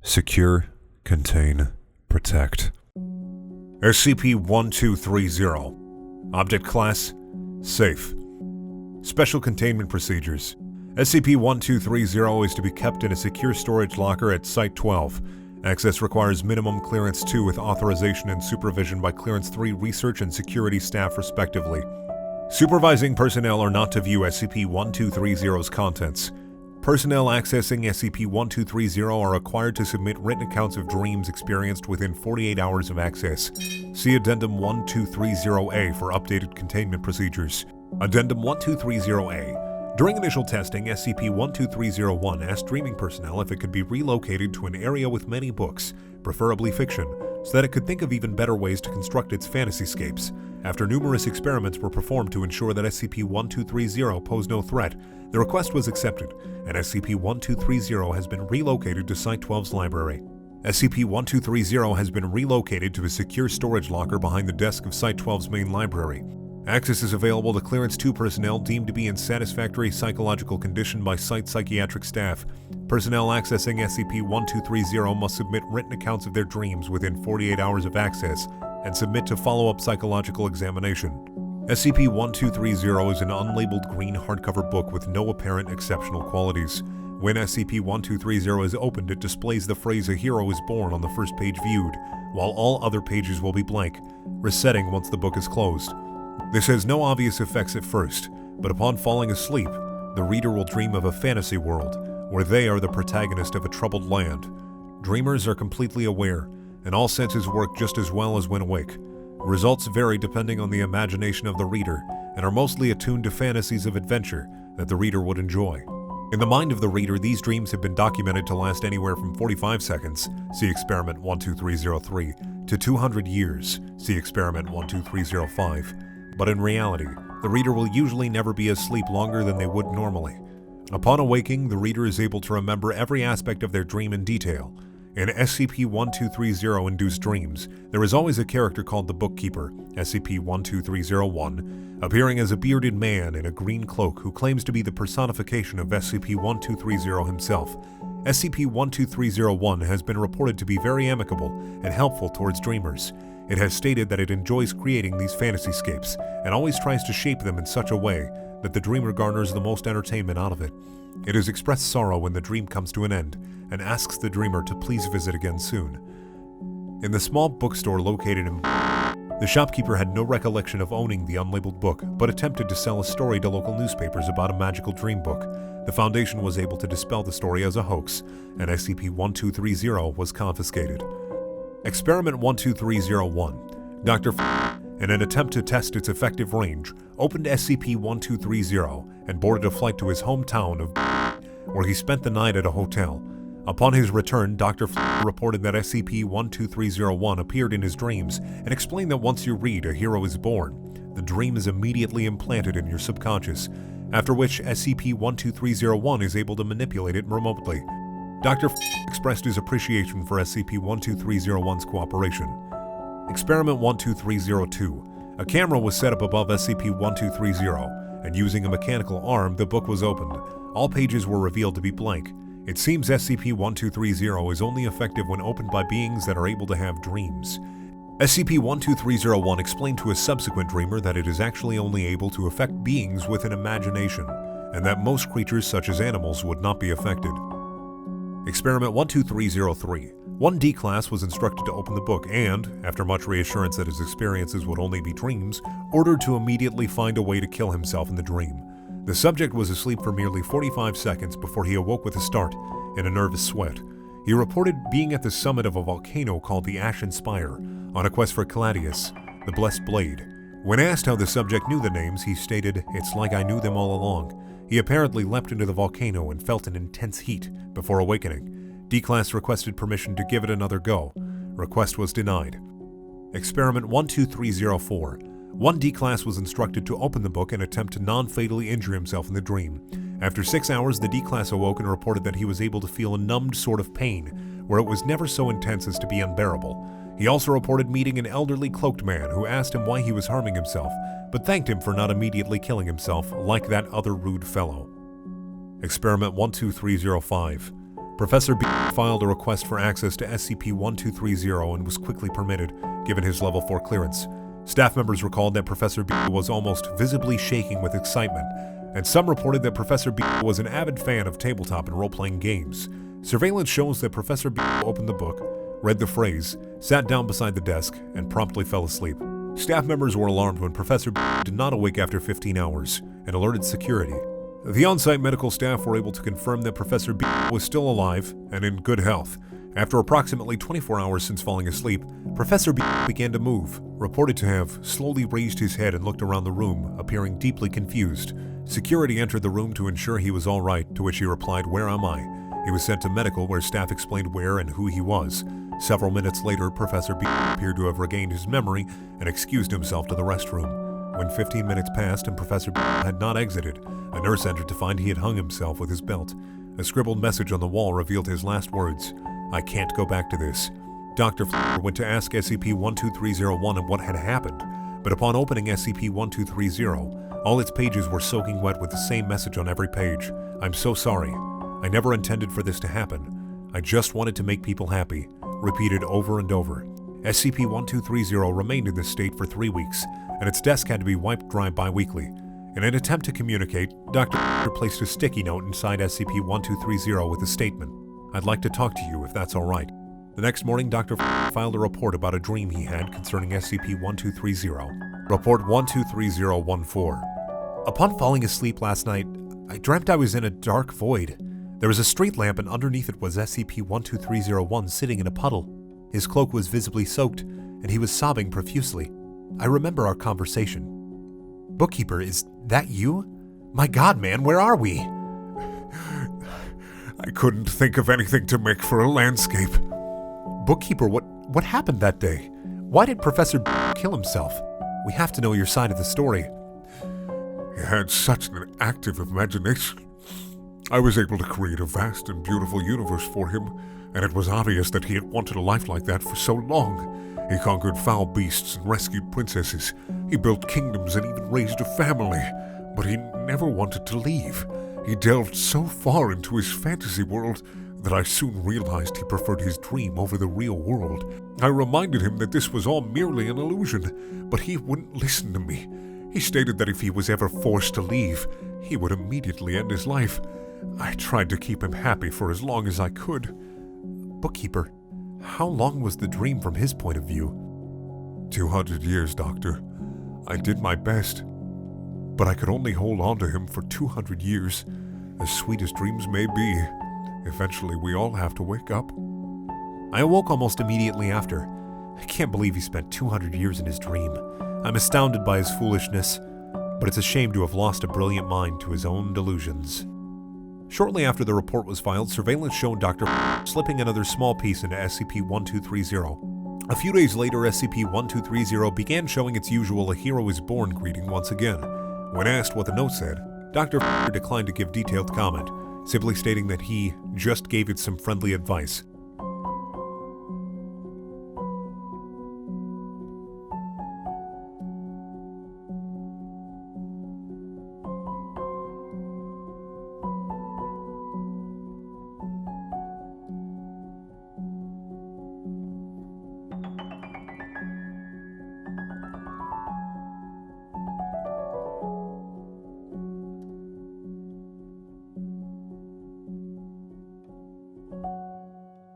Secure, Contain, Protect. SCP-1230. Object Class: Safe. Special Containment Procedures. SCP-1230 is to be kept in a secure storage locker at Site-12. Access requires minimum Clearance 2 with authorization and supervision by Clearance 3 research and security staff respectively. Supervising personnel are not to view SCP-1230's contents. Personnel accessing SCP-1230 are required to submit written accounts of dreams experienced within 48 hours of access. See Addendum 1230A for updated containment procedures. Addendum 1230A. During initial testing, SCP-12301 asked dreaming personnel if it could be relocated to an area with many books, preferably fiction, so that it could think of even better ways to construct its fantasyscapes. After numerous experiments were performed to ensure that SCP-1230 posed no threat, the request was accepted, and SCP-1230 has been relocated to Site-12's library. SCP-1230 has been relocated to a secure storage locker behind the desk of Site-12's main library. Access is available to Clearance 2 personnel deemed to be in satisfactory psychological condition by Site psychiatric staff. Personnel accessing SCP-1230 must submit written accounts of their dreams within 48 hours of access and submit to follow-up psychological examination. SCP-1230 is an unlabeled green hardcover book with no apparent exceptional qualities. When SCP-1230 is opened, it displays the phrase "A hero is born" on the first page viewed, while all other pages will be blank, resetting once the book is closed. This has no obvious effects at first, but upon falling asleep, the reader will dream of a fantasy world, where they are the protagonist of a troubled land. Dreamers are completely aware, and all senses work just as well as when awake. Results vary depending on the imagination of the reader, and are mostly attuned to fantasies of adventure that the reader would enjoy. In the mind of the reader, these dreams have been documented to last anywhere from 45 seconds, see Experiment 12303, to 200 years, see Experiment 12305. But in reality, the reader will usually never be asleep longer than they would normally. Upon awaking, the reader is able to remember every aspect of their dream in detail. In SCP-1230-induced dreams, there is always a character called the Bookkeeper, SCP-12301, appearing as a bearded man in a green cloak who claims to be the personification of SCP-1230 himself. SCP-12301 has been reported to be very amicable and helpful towards dreamers. It has stated that it enjoys creating these fantasyscapes and always tries to shape them in such a way that the dreamer garners the most entertainment out of it. It has expressed sorrow when the dream comes to an end and asks the dreamer to please visit again soon. In the small bookstore located in the shopkeeper had no recollection of owning the unlabeled book, but attempted to sell a story to local newspapers about a magical dream book. The Foundation was able to dispel the story as a hoax, and SCP-1230 was confiscated. Experiment 12301. Dr. in an attempt to test its effective range, opened SCP-1230 and boarded a flight to his hometown of where he spent the night at a hotel. Upon his return, Dr. reported that SCP-1230 appeared in his dreams and explained that once you read "A Hero is Born," the dream is immediately implanted in your subconscious, after which SCP-1230 is able to manipulate it remotely. Dr. expressed his appreciation for SCP-1230's cooperation. Experiment 12302. A camera was set up above SCP-1230, and using a mechanical arm, the book was opened. All pages were revealed to be blank. It seems SCP-1230 is only effective when opened by beings that are able to have dreams. SCP-12301 explained to a subsequent dreamer that it is actually only able to affect beings with an imagination, and that most creatures such as animals would not be affected. Experiment 12303. One D-Class was instructed to open the book and, after much reassurance that his experiences would only be dreams, ordered to immediately find a way to kill himself in the dream. The subject was asleep for merely 45 seconds before he awoke with a start, in a nervous sweat. He reported being at the summit of a volcano called the Ashen Spire, on a quest for Caladius, the Blessed Blade. When asked how the subject knew the names, he stated, "It's like I knew them all along." He apparently leapt into the volcano and felt an intense heat before awakening. D-Class requested permission to give it another go. Request was denied. Experiment 12304. One D-Class was instructed to open the book and attempt to non-fatally injure himself in the dream. After 6 hours, the D-Class awoke and reported that he was able to feel a numbed sort of pain, where it was never so intense as to be unbearable. He also reported meeting an elderly cloaked man who asked him why he was harming himself, but thanked him for not immediately killing himself like that other rude fellow. Experiment 12305. Professor B filed a request for access to SCP-1230 and was quickly permitted, given his Level 4 clearance. Staff members recalled that Professor B was almost visibly shaking with excitement, and some reported that Professor B was an avid fan of tabletop and role-playing games. Surveillance shows that Professor B opened the book, read the phrase, sat down beside the desk, and promptly fell asleep. Staff members were alarmed when Professor B did not awake after 15 hours and alerted security. The on-site medical staff were able to confirm that Professor B was still alive and in good health. After approximately 24 hours since falling asleep, Professor B began to move, reported to have slowly raised his head and looked around the room, appearing deeply confused. Security entered the room to ensure he was all right, to which he replied, "Where am I?" He was sent to medical, where staff explained where and who he was. Several minutes later, Professor B appeared to have regained his memory and excused himself to the restroom. When 15 minutes passed and Professor B had not exited, a nurse entered to find he had hung himself with his belt. A scribbled message on the wall revealed his last words, "I can't go back to this." Dr. went to ask SCP-12301 what had happened, but upon opening SCP-1230, all its pages were soaking wet with the same message on every page. "I'm so sorry. I never intended for this to happen. I just wanted to make people happy," repeated over and over. SCP-1230 remained in this state for 3 weeks, and its desk had to be wiped dry bi-weekly. In an attempt to communicate, Dr. placed a sticky note inside SCP-1230 with a statement, "I'd like to talk to you if that's all right." The next morning, Dr. filed a report about a dream he had concerning SCP-1230. Report 123014. Upon falling asleep last night, I dreamt I was in a dark void. There was a street lamp and underneath it was SCP-12301 sitting in a puddle. His cloak was visibly soaked, and he was sobbing profusely. I remember our conversation. "Bookkeeper, is that you? My God, man, where are we?" I couldn't think of anything to make for a landscape. "Bookkeeper, what happened that day? Why did Professor B kill himself? We have to know your side of the story." He had such an active imagination. I was able to create a vast and beautiful universe for him, and it was obvious that he had wanted a life like that for so long. He conquered foul beasts and rescued princesses. He built kingdoms and even raised a family, but he never wanted to leave. He delved so far into his fantasy world that I soon realized he preferred his dream over the real world. I reminded him that this was all merely an illusion, but he wouldn't listen to me. He stated that if he was ever forced to leave, he would immediately end his life. I tried to keep him happy for as long as I could. "Bookkeeper, how long was the dream from his point of view?" 200 years, Doctor. I did my best, but I could only hold on to him for 200 years. As sweet as dreams may be, eventually we all have to wake up. I awoke almost immediately after. I can't believe he spent 200 years in his dream. I'm astounded by his foolishness, but it's a shame to have lost a brilliant mind to his own delusions. Shortly after the report was filed, surveillance showed Dr. slipping another small piece into SCP-1230. A few days later, SCP-1230 began showing its usual "A Hero is Born" greeting once again. When asked what the note said, Dr. declined to give detailed comment, simply stating that he just gave it some friendly advice.